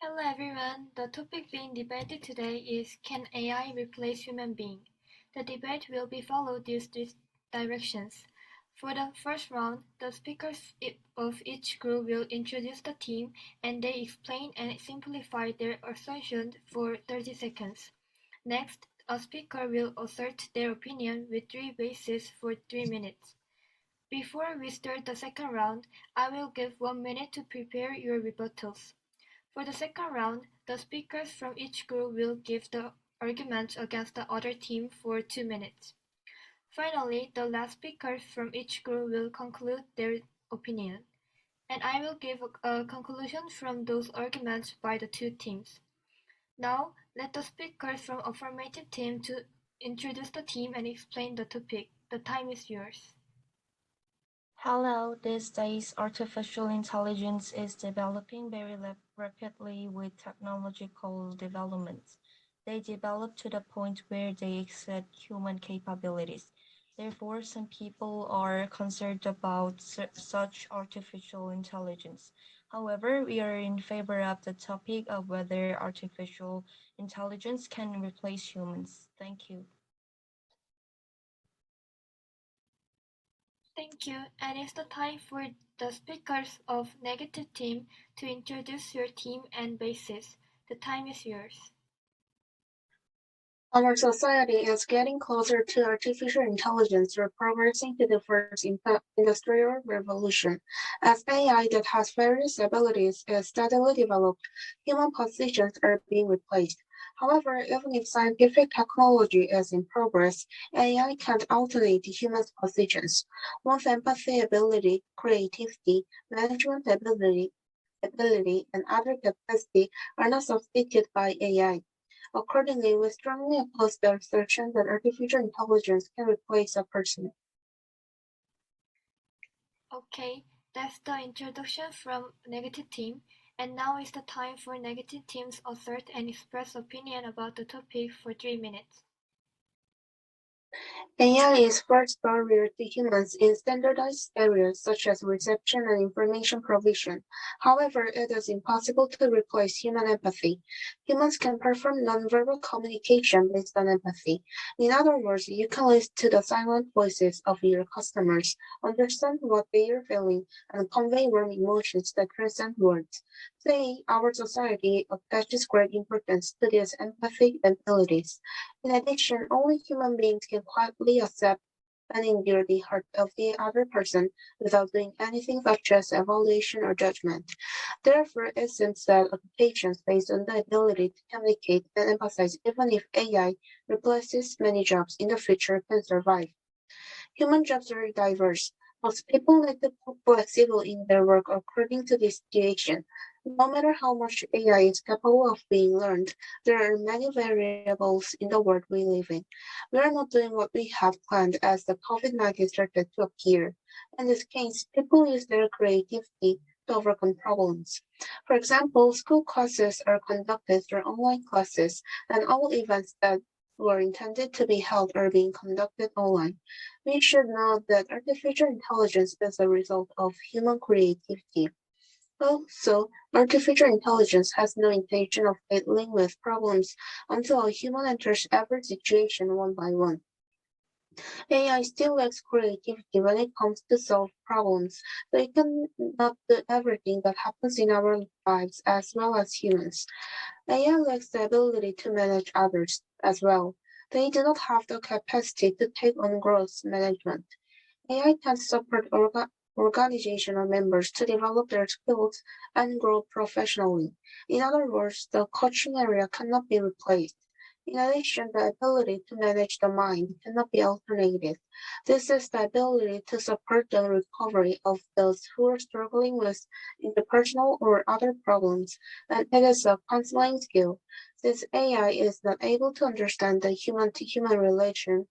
Hello everyone, the topic being debated today is Can AI replace human being? The debate will be followed these directions. For the first round, the speakers of each group will introduce the team and they explain and simplify their assertion for 30 seconds. Next, a speaker will assert their opinion with three bases for 3 minutes. Before we start the second round, I will give 1 minute to prepare your rebuttals. For the second round, the speakers from each group will give the arguments against the other team for 2 minutes. Finally, the last speaker from each group will conclude their opinion, and I will give a conclusion from those arguments by the two teams. Now, let the speakers from affirmative team to introduce the team and explain the topic. The time is yours. Hello, these days artificial intelligence is developing very rapidly with technological developments. They develop to the point where they exceed human capabilities. Therefore, some people are concerned about such artificial intelligence. However, we are in favor of the topic of whether artificial intelligence can replace humans. Thank you. Thank you, and it's the time for the speakers of negative team to introduce your team and basis. The time is yours. Our society is getting closer to artificial intelligence. We're progressing to the first industrial revolution. As AI that has various abilities is steadily developed, human positions are being replaced. However, even if scientific technology is in progress, AI can't alternate the human's positions. One's empathy ability, creativity, management ability, and other capacity are not substituted by AI. Accordingly, we strongly oppose the assertion that artificial intelligence can replace a person. Okay, that's the introduction from negative team, and now is the time for negative teams assert and express opinion about the topic for 3 minutes. AI is first barrier to humans in standardized areas such as reception and information provision. However, it is impossible to replace human empathy. Humans can perform nonverbal communication based on empathy. In other words, you can listen to the silent voices of your customers, understand what they are feeling, and convey warm emotions that transcend words. Today, our society attaches great importance to these empathic abilities. In addition, only human beings can quietly accept and endure the heart of the other person without doing anything such as evaluation or judgment. Therefore, it seems that occupations based on the ability to communicate and empathize, even if AI replaces many jobs in the future, can survive. Human jobs are diverse. Most people need to be flexible in their work according to the situation. No matter how much AI is capable of being learned, there are many variables in the world we live in. We are not doing what we have planned as the COVID-19 started to appear. In this case, people use their creativity to overcome problems. For example, school classes are conducted through online classes, and all events that were intended to be held are being conducted online. We should note that artificial intelligence is a result of human creativity. Also, artificial intelligence has no intention of dealing with problems until a human enters every situation one by one. AI still lacks creativity when it comes to solve problems, so it cannot do everything that happens in our lives as well as humans. AI lacks the ability to manage others as well. They do not have the capacity to take on growth management. AI can support organizational members to develop their skills and grow professionally. In other words, the coaching area cannot be replaced. In addition, the ability to manage the mind cannot be alternated. This is the ability to support the recovery of those who are struggling with interpersonal or other problems, and it is a counseling skill. Since AI is not able to understand the human to human relation,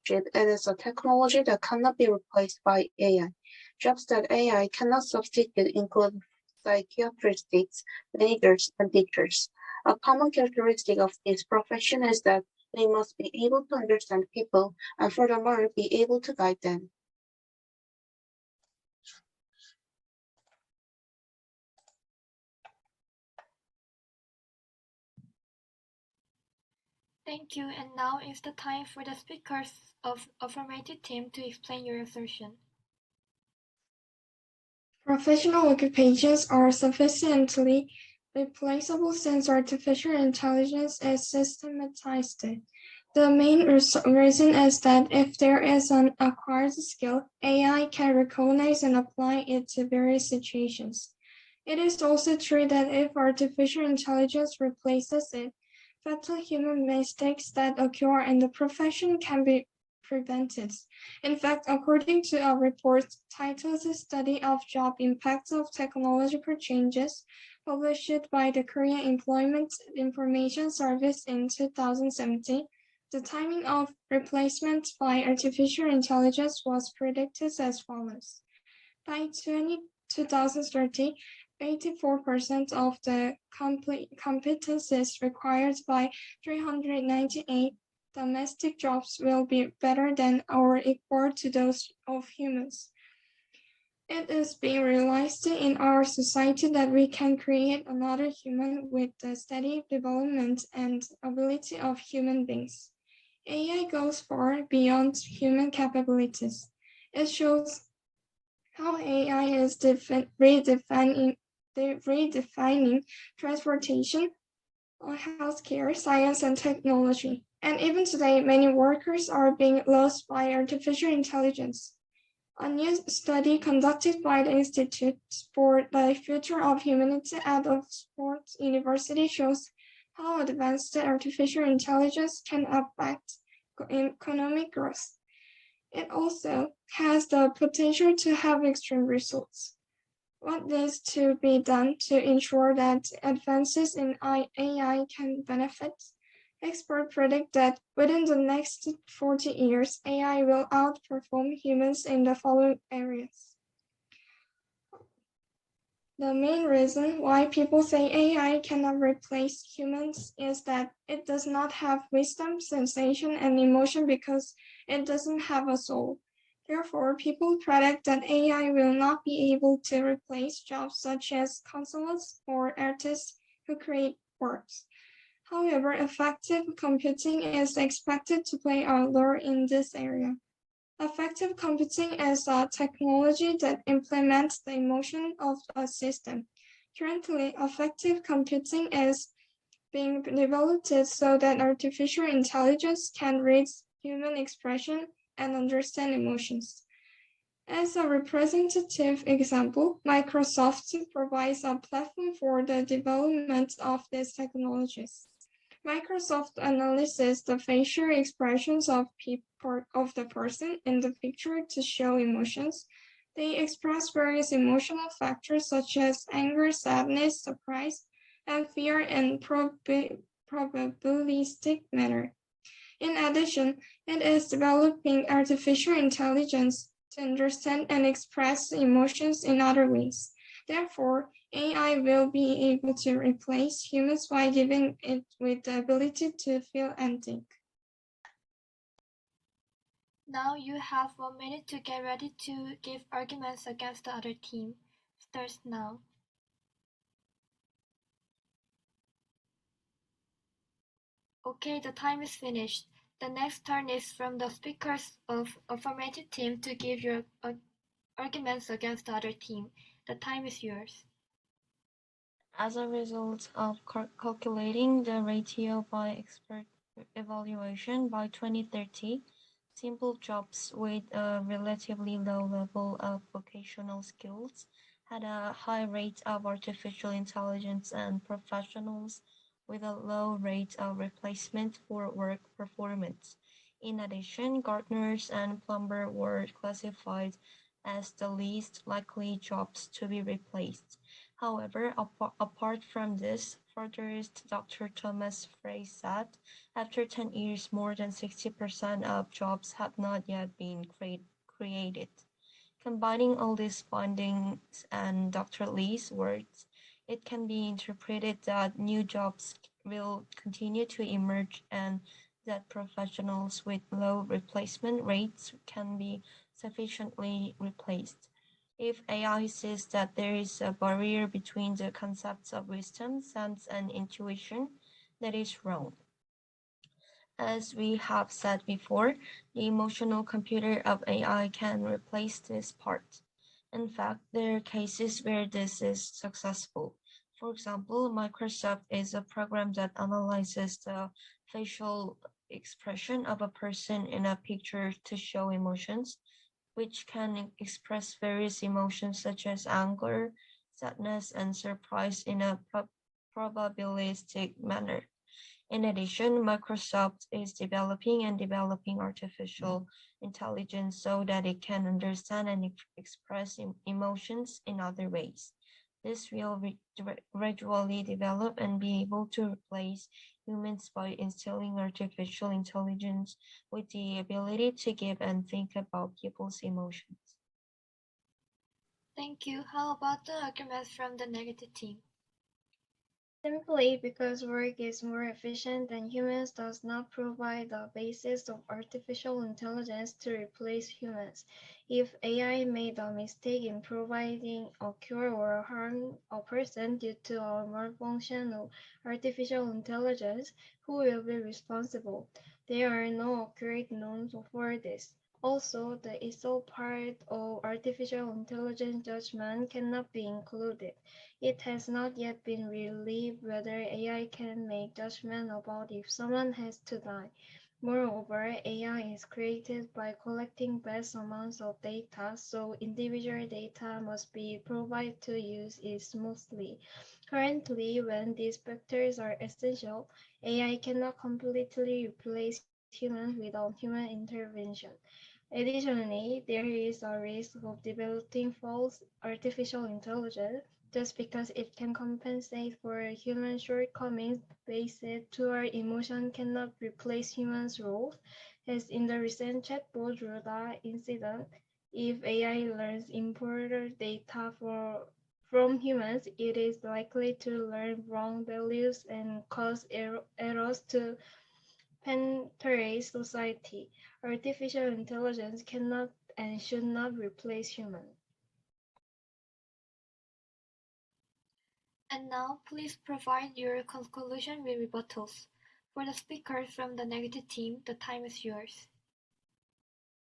it is a technology that cannot be replaced by AI. Jobs that AI cannot substitute include psychiatrists, managers, and teachers. A common characteristic of this profession is that they must be able to understand people and furthermore be able to guide them. Thank you, and now is the time for the speakers of affirmative team to explain your assertion. Professional occupations are sufficiently replaceable since artificial intelligence is systematized. The main reason is that if there is an acquired skill, AI can recognize and apply it to various situations. It is also true that if artificial intelligence replaces it, fatal human mistakes that occur in the profession can be prevented. In fact, according to a report titled "The Study of Job Impacts of Technological Changes," published by the Korea Employment Information Service in 2017, the timing of replacement by artificial intelligence was predicted as follows. By 2030, 84% of the competencies required by 398 domestic jobs will be better than or equal to those of humans. It is being realized in our society that we can create another human with the steady development and ability of human beings. AI goes far beyond human capabilities. It shows how AI is redefining transportation, healthcare, science, and technology. And even today, many workers are being lost by artificial intelligence. A new study conducted by the Institute for the Future of Humanity at Oxford University shows how advanced artificial intelligence can affect economic growth. It also has the potential to have extreme results. What needs to be done to ensure that advances in AI can benefit? Experts predict that within the next 40 years, AI will outperform humans in the following areas. The main reason why people say AI cannot replace humans is that it does not have wisdom, sensation, and emotion because it doesn't have a soul. Therefore, people predict that AI will not be able to replace jobs such as consultants or artists who create works. However, effective computing is expected to play a role in this area. Effective computing is a technology that implements the emotion of a system. Currently, effective computing is being developed so that artificial intelligence can read human expression and understand emotions. As a representative example, Microsoft provides a platform for the development of these technologies. Microsoft analyzes the facial expressions of the person in the picture to show emotions. They express various emotional factors such as anger, sadness, surprise, and fear in probabilistic manner. In addition, it is developing artificial intelligence to understand and express emotions in other ways. Therefore, AI will be able to replace humans by giving it with the ability to feel and think. Now you have 1 minute to get ready to give arguments against the other team. Starts now. Okay, the time is finished. The next turn is from the speakers of affirmative team to give your arguments against the other team. The time is yours. As a result of calculating the ratio by expert evaluation by 2030, simple jobs with a relatively low level of vocational skills had a high rate of artificial intelligence, and professionals with a low rate of replacement for work performance. In addition, gardeners and plumbers were classified as the least likely jobs to be replaced. However, apart from this, furtherist Dr. Thomas Frey said, after 10 years, more than 60% of jobs have not yet been created. Combining all these findings and Dr. Lee's words, it can be interpreted that new jobs will continue to emerge and that professionals with low replacement rates can be sufficiently replaced. If AI says that there is a barrier between the concepts of wisdom, sense, and intuition, that is wrong. As we have said before, the emotional computer of AI can replace this part. In fact, there are cases where this is successful. For example, Microsoft is a program that analyzes the facial expression of a person in a picture to show emotions, which can express various emotions such as anger, sadness, and surprise in a probabilistic manner. In addition, Microsoft is developing artificial intelligence so that it can understand and express emotions in other ways. This will gradually develop and be able to replace humans by instilling artificial intelligence with the ability to give and think about people's emotions. Thank you. How about the arguments from the negative team? Simply because work is more efficient than humans does not provide the basis of artificial intelligence to replace humans. If AI made a mistake in providing a cure or harm a person due to a malfunction of artificial intelligence, who will be responsible? There are no accurate norms for this. Also, the ESO part of artificial intelligence judgment cannot be included. It has not yet been revealed whether AI can make judgment about if someone has to die. Moreover, AI is created by collecting vast amounts of data, so individual data must be provided to use it smoothly. Currently, when these factors are essential, AI cannot completely replace humans without human intervention. Additionally, there is a risk of developing false artificial intelligence just because it can compensate for human shortcomings based toward emotion cannot replace humans' roles, as in the recent chatbot Ruda incident. If AI learns important data from humans, it is likely to learn wrong values and cause errors to penetrate society. Artificial intelligence cannot and should not replace humans. And now, please provide your conclusion with rebuttals. For the speakers from the negative team, the time is yours.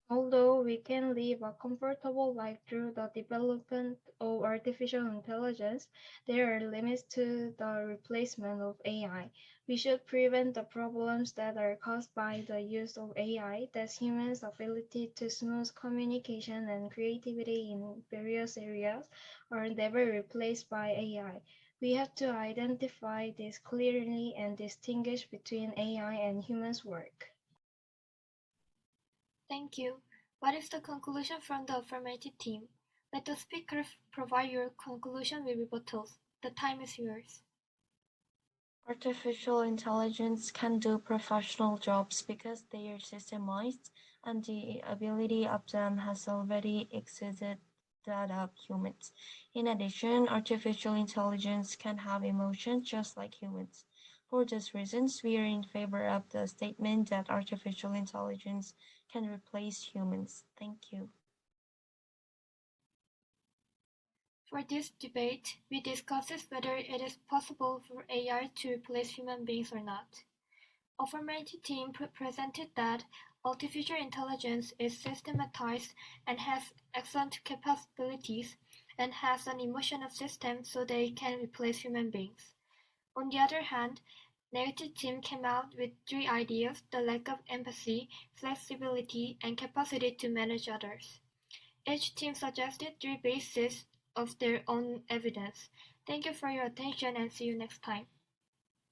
Although we can live a comfortable life through the development of artificial intelligence, there are limits to the replacement of AI. We should prevent the problems that are caused by the use of AI, that's humans' ability to smooth communication and creativity in various areas are never replaced by AI. We have to identify this clearly and distinguish between AI and humans' work. Thank you. What is the conclusion from the affirmative team? Let the speakers provide your conclusion with rebuttals. The time is yours. Artificial intelligence can do professional jobs because they are systemized and the ability of them has already exceeded that of humans. In addition, artificial intelligence can have emotions just like humans. For these reasons, we are in favor of the statement that artificial intelligence can replace humans. Thank you. For this debate, we discussed whether it is possible for AI to replace human beings or not. Affirmative team presented that artificial intelligence is systematized and has excellent capabilities and has an emotional system so they can replace human beings. On the other hand, negative team came out with three ideas: the lack of empathy, flexibility, and capacity to manage others. Each team suggested three bases of their own evidence. Thank you for your attention and see you next time.